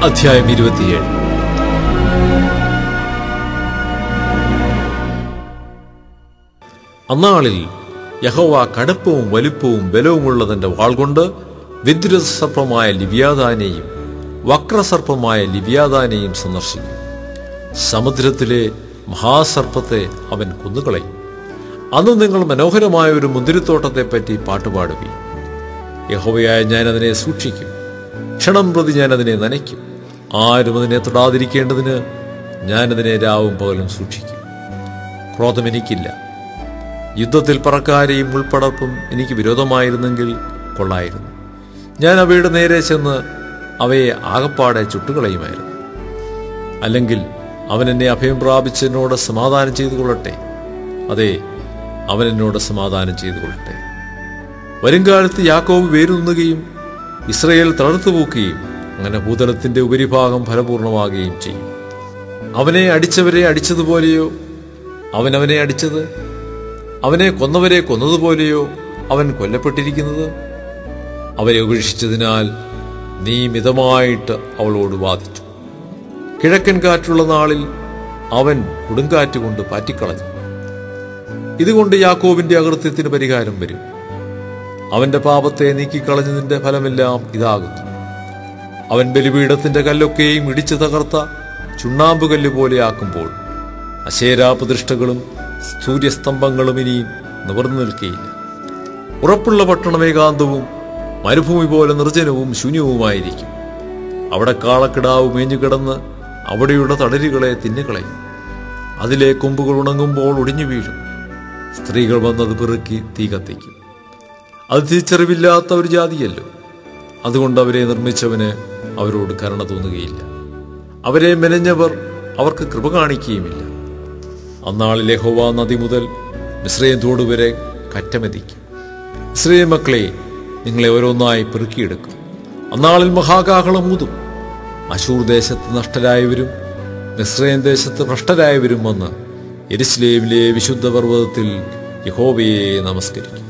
അധ്യായം 27. അന്നാളിൽ യഹോവ കടുപ്പവും വലിപ്പവും ബലവുമുള്ള തന്റെ വാൾ കൊണ്ട് വിദ്രുതസർപ്പമായ ലിവ്യാഥാനെയും വക്രസർപ്പമായ ലിവ്യാഥാനെയും സന്ദർശിക്കും. സമുദ്രത്തിലെ മഹാസർപ്പത്തെ അവൻ കൊന്നുകളയും. അന്ന് നിങ്ങൾ മനോഹരമായ ഒരു മുന്തിരിത്തോട്ടത്തെപ്പറ്റി പാട്ടുപാടുവീൻ. യഹോവയായ ഞാൻ അതിനെ സൂക്ഷിക്കും, ക്ഷണം പ്രതി ഞാൻ അതിനെ നനയ്ക്കും. ആരും അതിനെ തൊടാതിരിക്കേണ്ടതിന് ഞാനതിനെ രാവും പകലും സൂക്ഷിക്കും. ക്രോധം എനിക്കില്ല. യുദ്ധത്തിൽ പറക്കാരെയും മുൾപ്പടർപ്പും എനിക്ക് വിരോധമായിരുന്നെങ്കിൽ കൊള്ളായിരുന്നു. ഞാൻ അവയുടെ നേരെ ചെന്ന് അവയെ ആകപ്പാടെ ചുട്ടുകളയുമായിരുന്നു. അല്ലെങ്കിൽ അവൻ എന്നെ അഭയം പ്രാപിച്ച് എന്നോട് സമാധാനം ചെയ്തു കൊള്ളട്ടെ. അതെ, അവൻ എന്നോട് സമാധാനം ചെയ്തു കൊള്ളട്ടെ. വരുംകാലത്ത് യാക്കോബ് വേരൂന്നുകയും ഇസ്രയേൽ തളർത്തുപോക്കുകയും അങ്ങനെ ഭൂതലത്തിന്റെ ഉപരിഭാഗം ഫലപൂർണമാകുകയും ചെയ്യും. അവനെ അടിച്ചവരെ അടിച്ചതുപോലെയോ അവനെ അടിച്ചത്, അവനെ കൊന്നവരെ കൊന്നതുപോലെയോ അവൻ കൊല്ലപ്പെട്ടിരിക്കുന്നത്? അവരെ ഉപേക്ഷിച്ചതിനാൽ നീ മിതമായിട്ട് അവളോട് വാദിച്ചു. കിഴക്കൻ കാറ്റുള്ള നാളിൽ അവൻ കൊടുങ്കാറ്റുകൊണ്ട് പാറ്റിക്കളഞ്ഞു. ഇതുകൊണ്ട് യാക്കോബിന്റെ അകൃത്യത്തിന് പരിഹാരം വരും. അവന്റെ പാപത്തെ നീക്കിക്കളഞ്ഞതിന്റെ ഫലമെല്ലാം ഇതാകുന്നു. അവൻ ബലിപീഠത്തിന്റെ കല്ലൊക്കെയും ഇടിച്ചു തകർത്ത ചുണ്ണാമ്പുകല്ല് പോലെ ആക്കുമ്പോൾ അശേരാപ്രതിഷ്ഠകളും സൂര്യസ്തംഭങ്ങളും ഇനിയും നിവർന്നു നിൽക്കുകയില്ല. ഉറപ്പുള്ള പട്ടണം ഏകാന്തവും മരുഭൂമി പോലെ നിർജ്ജനവും ശൂന്യവുമായിരിക്കും. അവിടെ കാളക്കിടാവ് മേഞ്ഞുകിടന്ന് അവിടെയുള്ള തടരുകളെ തിന്നുകളയും. അതിലെ കൊമ്പുകൾ ഉണങ്ങുമ്പോൾ ഒടിഞ്ഞു വീഴും. സ്ത്രീകൾ വന്നത് പെറുക്കി തീ കത്തിക്കും. അത് തിരിച്ചറിവില്ലാത്ത ഒരു ജാതിയല്ലോ. അതുകൊണ്ട് അവരെ നിർമ്മിച്ചവന് അവരോട് കരുണ തോന്നുകയില്ല. അവരെ മെനഞ്ഞവർ അവർക്ക് കൃപ കാണിക്കുകയുമില്ല. അന്നാളിൽ യഹോവ നദി മുതൽ മിസ്രയീം തോട് വരെ കറ്റമെതിക്കും. ഇസ്രായേൽ മക്കളെ, നിങ്ങളെ ഓരോന്നായി പെറുക്കിയെടുക്കും. അന്നാളിൽ മഹാകാഹളം ഊതും. അശൂർ ദേശത്ത് നഷ്ടരായവരും മിസ്രയീം ദേശത്ത് ഭ്രഷ്ടരായവരും വന്ന് യെരുശലേമിലെ വിശുദ്ധ പർവ്വതത്തിൽ യഹോവയെ നമസ്കരിക്കും.